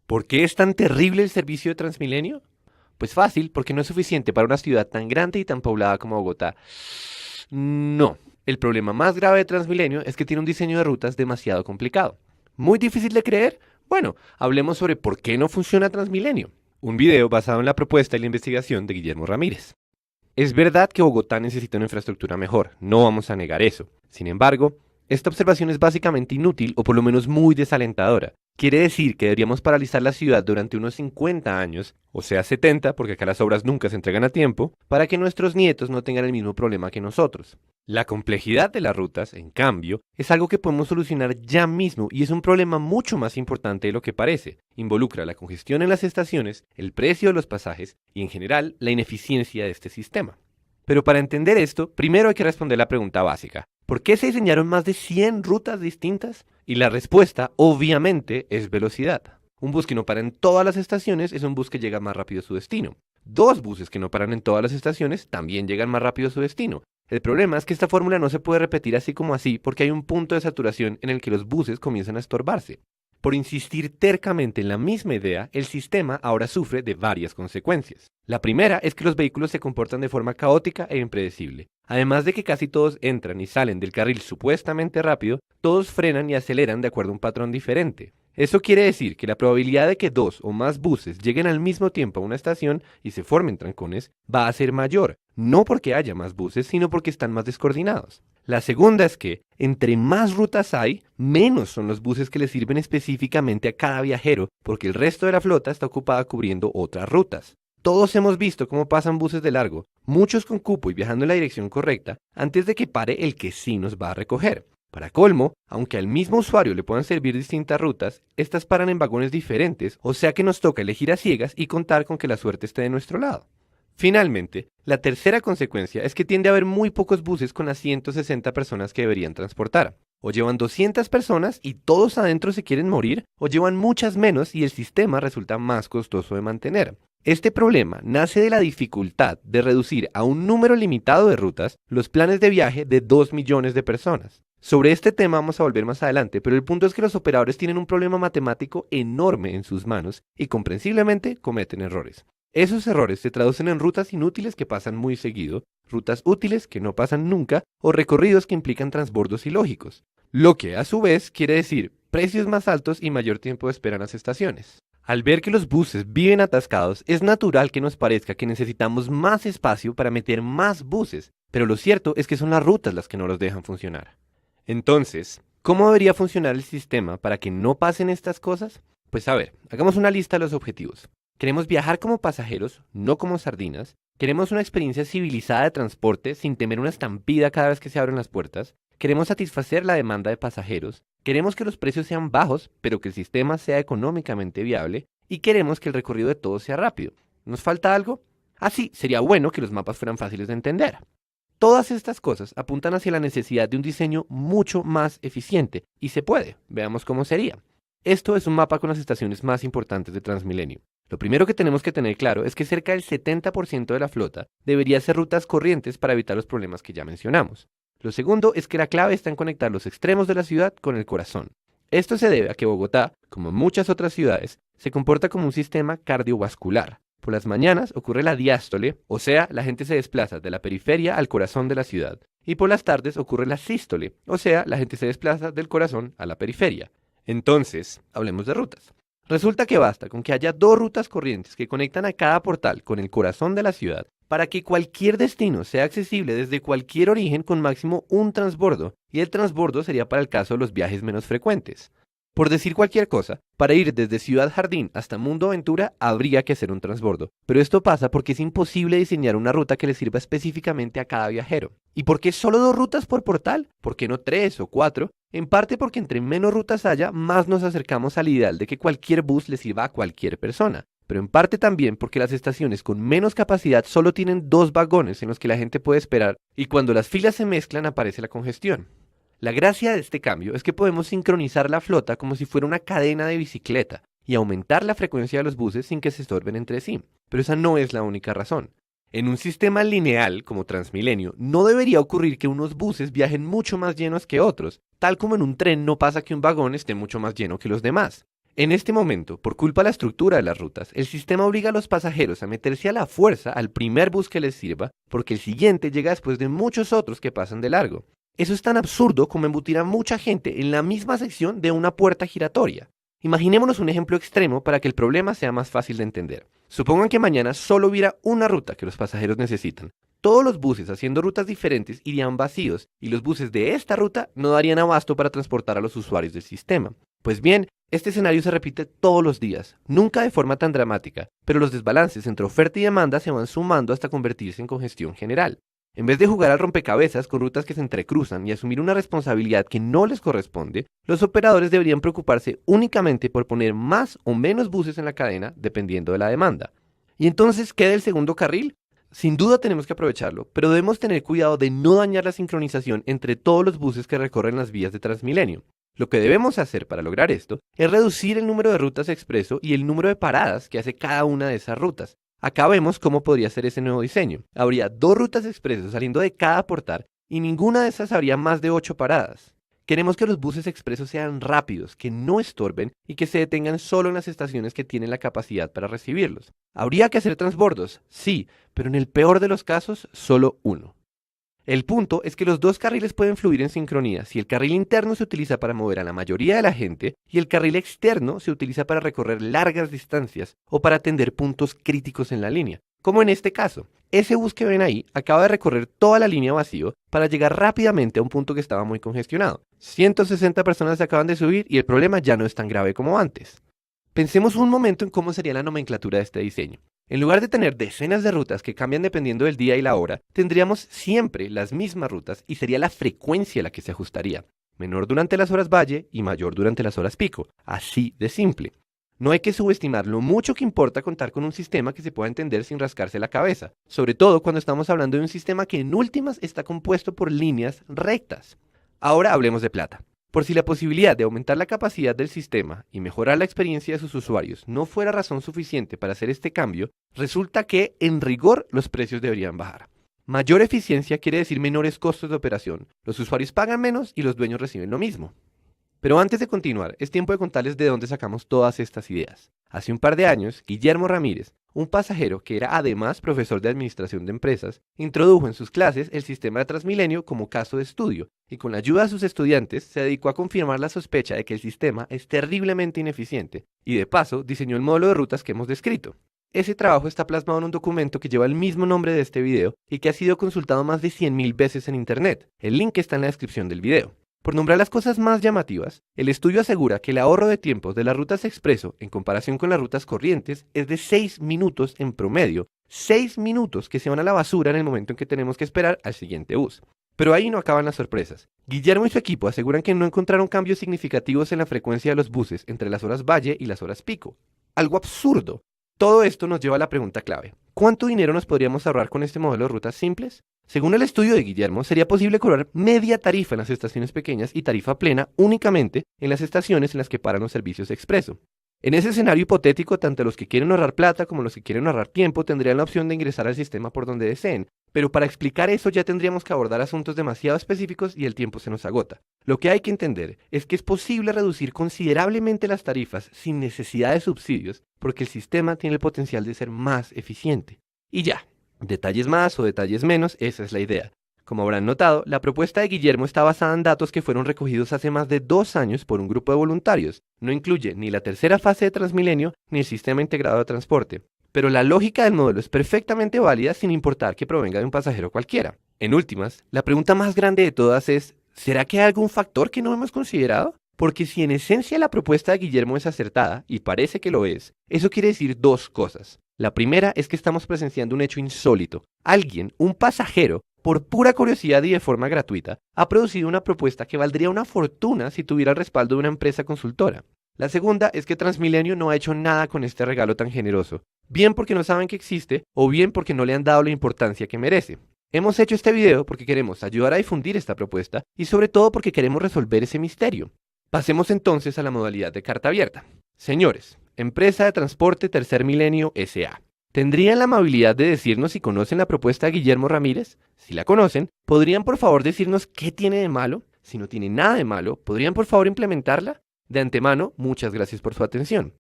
¿Por qué es tan terrible el servicio de Transmilenio? Pues fácil, porque no es suficiente para una ciudad tan grande y tan poblada como Bogotá. No, el problema más grave de Transmilenio es que tiene un diseño de rutas demasiado complicado. ¿Muy difícil de creer? Bueno, hablemos sobre por qué no funciona Transmilenio. Un video basado en la propuesta y la investigación de Guillermo Ramírez. Es verdad que Bogotá necesita una infraestructura mejor, no vamos a negar eso. Sin embargo, esta observación es básicamente inútil o por lo menos muy desalentadora. Quiere decir que deberíamos paralizar la ciudad durante unos 50 años, o sea 70, porque acá las obras nunca se entregan a tiempo, para que nuestros nietos no tengan el mismo problema que nosotros. La complejidad de las rutas, en cambio, es algo que podemos solucionar ya mismo y es un problema mucho más importante de lo que parece. Involucra la congestión en las estaciones, el precio de los pasajes y, en general, la ineficiencia de este sistema. Pero para entender esto, primero hay que responder la pregunta básica. ¿Por qué se diseñaron más de 100 rutas distintas? Y la respuesta, obviamente, es velocidad. Un bus que no para en todas las estaciones es un bus que llega más rápido a su destino. Dos buses que no paran en todas las estaciones también llegan más rápido a su destino. El problema es que esta fórmula no se puede repetir así como así porque hay un punto de saturación en el que los buses comienzan a estorbarse. Por insistir tercamente en la misma idea, el sistema ahora sufre de varias consecuencias. La primera es que los vehículos se comportan de forma caótica e impredecible. Además de que casi todos entran y salen del carril supuestamente rápido, todos frenan y aceleran de acuerdo a un patrón diferente. Eso quiere decir que la probabilidad de que dos o más buses lleguen al mismo tiempo a una estación y se formen trancones va a ser mayor, no porque haya más buses, sino porque están más descoordinados. La segunda es que, entre más rutas hay, menos son los buses que le sirven específicamente a cada viajero, porque el resto de la flota está ocupada cubriendo otras rutas. Todos hemos visto cómo pasan buses de largo, muchos con cupo y viajando en la dirección correcta, antes de que pare el que sí nos va a recoger. Para colmo, aunque al mismo usuario le puedan servir distintas rutas, estas paran en vagones diferentes, o sea que nos toca elegir a ciegas y contar con que la suerte esté de nuestro lado. Finalmente, la tercera consecuencia es que tiende a haber muy pocos buses con las 160 personas que deberían transportar. O llevan 200 personas y todos adentro se quieren morir, o llevan muchas menos y el sistema resulta más costoso de mantener. Este problema nace de la dificultad de reducir a un número limitado de rutas los planes de viaje de 2 millones de personas. Sobre este tema vamos a volver más adelante, pero el punto es que los operadores tienen un problema matemático enorme en sus manos y comprensiblemente cometen errores. Esos errores se traducen en rutas inútiles que pasan muy seguido, rutas útiles que no pasan nunca o recorridos que implican transbordos ilógicos, lo que a su vez quiere decir precios más altos y mayor tiempo de espera en las estaciones. Al ver que los buses viven atascados, es natural que nos parezca que necesitamos más espacio para meter más buses, pero lo cierto es que son las rutas las que no los dejan funcionar. Entonces, ¿cómo debería funcionar el sistema para que no pasen estas cosas? Pues a ver, hagamos una lista de los objetivos. Queremos viajar como pasajeros, no como sardinas. Queremos una experiencia civilizada de transporte sin temer una estampida cada vez que se abren las puertas. Queremos satisfacer la demanda de pasajeros. Queremos que los precios sean bajos, pero que el sistema sea económicamente viable. Y queremos que el recorrido de todos sea rápido. ¿Nos falta algo? Así, sería bueno que los mapas fueran fáciles de entender. Todas estas cosas apuntan hacia la necesidad de un diseño mucho más eficiente. Y se puede. Veamos cómo sería. Esto es un mapa con las estaciones más importantes de Transmilenio. Lo primero que tenemos que tener claro es que cerca del 70% de la flota debería ser rutas corrientes para evitar los problemas que ya mencionamos. Lo segundo es que la clave está en conectar los extremos de la ciudad con el corazón. Esto se debe a que Bogotá, como muchas otras ciudades, se comporta como un sistema cardiovascular. Por las mañanas ocurre la diástole, o sea, la gente se desplaza de la periferia al corazón de la ciudad. Y por las tardes ocurre la sístole, o sea, la gente se desplaza del corazón a la periferia. Entonces, hablemos de rutas. Resulta que basta con que haya dos rutas corrientes que conectan a cada portal con el corazón de la ciudad para que cualquier destino sea accesible desde cualquier origen con máximo un transbordo, y el transbordo sería para el caso de los viajes menos frecuentes. Por decir cualquier cosa, para ir desde Ciudad Jardín hasta Mundo Aventura habría que hacer un transbordo, pero esto pasa porque es imposible diseñar una ruta que le sirva específicamente a cada viajero. ¿Y por qué solo 2 rutas por portal? ¿Por qué no 3 o 4? En parte porque entre menos rutas haya, más nos acercamos al ideal de que cualquier bus le sirva a cualquier persona. Pero en parte también porque las estaciones con menos capacidad solo tienen 2 vagones en los que la gente puede esperar, y cuando las filas se mezclan aparece la congestión. La gracia de este cambio es que podemos sincronizar la flota como si fuera una cadena de bicicleta y aumentar la frecuencia de los buses sin que se estorben entre sí. Pero esa no es la única razón. En un sistema lineal como Transmilenio, no debería ocurrir que unos buses viajen mucho más llenos que otros, tal como en un tren no pasa que un vagón esté mucho más lleno que los demás. En este momento, por culpa de la estructura de las rutas, el sistema obliga a los pasajeros a meterse a la fuerza al primer bus que les sirva, porque el siguiente llega después de muchos otros que pasan de largo. Eso es tan absurdo como embutir a mucha gente en la misma sección de una puerta giratoria. Imaginémonos un ejemplo extremo para que el problema sea más fácil de entender. Supongan que mañana solo hubiera una ruta que los pasajeros necesitan. Todos los buses haciendo rutas diferentes irían vacíos y los buses de esta ruta no darían abasto para transportar a los usuarios del sistema. Pues bien, este escenario se repite todos los días, nunca de forma tan dramática, pero los desbalances entre oferta y demanda se van sumando hasta convertirse en congestión general. En vez de jugar al rompecabezas con rutas que se entrecruzan y asumir una responsabilidad que no les corresponde, los operadores deberían preocuparse únicamente por poner más o menos buses en la cadena dependiendo de la demanda. ¿Y entonces qué del segundo carril? Sin duda tenemos que aprovecharlo, pero debemos tener cuidado de no dañar la sincronización entre todos los buses que recorren las vías de Transmilenio. Lo que debemos hacer para lograr esto es reducir el número de rutas expreso y el número de paradas que hace cada una de esas rutas. Acá vemos cómo podría ser ese nuevo diseño. Habría 2 rutas expreso saliendo de cada portal y ninguna de esas habría más de 8 paradas. Queremos que los buses expresos sean rápidos, que no estorben y que se detengan solo en las estaciones que tienen la capacidad para recibirlos. ¿Habría que hacer transbordos? Sí, pero en el peor de los casos, solo uno. El punto es que los 2 carriles pueden fluir en sincronía si el carril interno se utiliza para mover a la mayoría de la gente y el carril externo se utiliza para recorrer largas distancias o para atender puntos críticos en la línea. Como en este caso, ese bus que ven ahí acaba de recorrer toda la línea vacío para llegar rápidamente a un punto que estaba muy congestionado. 160 personas se acaban de subir y el problema ya no es tan grave como antes. Pensemos un momento en cómo sería la nomenclatura de este diseño. En lugar de tener decenas de rutas que cambian dependiendo del día y la hora, tendríamos siempre las mismas rutas y sería la frecuencia la que se ajustaría. Menor durante las horas valle y mayor durante las horas pico. Así de simple. No hay que subestimar lo mucho que importa contar con un sistema que se pueda entender sin rascarse la cabeza, sobre todo cuando estamos hablando de un sistema que en últimas está compuesto por líneas rectas. Ahora hablemos de plata. Por si la posibilidad de aumentar la capacidad del sistema y mejorar la experiencia de sus usuarios no fuera razón suficiente para hacer este cambio, resulta que, en rigor, los precios deberían bajar. Mayor eficiencia quiere decir menores costos de operación. Los usuarios pagan menos y los dueños reciben lo mismo. Pero antes de continuar, es tiempo de contarles de dónde sacamos todas estas ideas. Hace un par de años, Guillermo Ramírez, un pasajero que era además profesor de administración de empresas, introdujo en sus clases el sistema de Transmilenio como caso de estudio y con la ayuda de sus estudiantes se dedicó a confirmar la sospecha de que el sistema es terriblemente ineficiente y de paso diseñó el modelo de rutas que hemos descrito. Ese trabajo está plasmado en un documento que lleva el mismo nombre de este video y que ha sido consultado más de 100.000 veces en internet. El link está en la descripción del video. Por nombrar las cosas más llamativas, el estudio asegura que el ahorro de tiempos de las rutas expreso en comparación con las rutas corrientes es de 6 minutos en promedio. 6 minutos que se van a la basura en el momento en que tenemos que esperar al siguiente bus. Pero ahí no acaban las sorpresas. Guillermo y su equipo aseguran que no encontraron cambios significativos en la frecuencia de los buses entre las horas valle y las horas pico. Algo absurdo. Todo esto nos lleva a la pregunta clave. ¿Cuánto dinero nos podríamos ahorrar con este modelo de rutas simples? Según el estudio de Guillermo, sería posible cobrar media tarifa en las estaciones pequeñas y tarifa plena únicamente en las estaciones en las que paran los servicios expreso. En ese escenario hipotético, tanto los que quieren ahorrar plata como los que quieren ahorrar tiempo tendrían la opción de ingresar al sistema por donde deseen, pero para explicar eso ya tendríamos que abordar asuntos demasiado específicos y el tiempo se nos agota. Lo que hay que entender es que es posible reducir considerablemente las tarifas sin necesidad de subsidios porque el sistema tiene el potencial de ser más eficiente. Y ya. Detalles más o detalles menos, esa es la idea. Como habrán notado, la propuesta de Guillermo está basada en datos que fueron recogidos hace más de 2 años por un grupo de voluntarios. No incluye ni la tercera fase de Transmilenio ni el sistema integrado de transporte. Pero la lógica del modelo es perfectamente válida sin importar que provenga de un pasajero cualquiera. En últimas, la pregunta más grande de todas es, ¿será que hay algún factor que no hemos considerado? Porque si en esencia la propuesta de Guillermo es acertada, y parece que lo es, eso quiere decir 2 cosas. La primera es que estamos presenciando un hecho insólito. Alguien, un pasajero, por pura curiosidad y de forma gratuita, ha producido una propuesta que valdría una fortuna si tuviera el respaldo de una empresa consultora. La segunda es que Transmilenio no ha hecho nada con este regalo tan generoso, bien porque no saben que existe o bien porque no le han dado la importancia que merece. Hemos hecho este video porque queremos ayudar a difundir esta propuesta y sobre todo porque queremos resolver ese misterio. Pasemos entonces a la modalidad de carta abierta. Señores, Empresa de Transporte Tercer Milenio S.A. ¿Tendrían la amabilidad de decirnos si conocen la propuesta de Guillermo Ramírez? Si la conocen, ¿podrían por favor decirnos qué tiene de malo? Si no tiene nada de malo, ¿podrían por favor implementarla? De antemano, muchas gracias por su atención.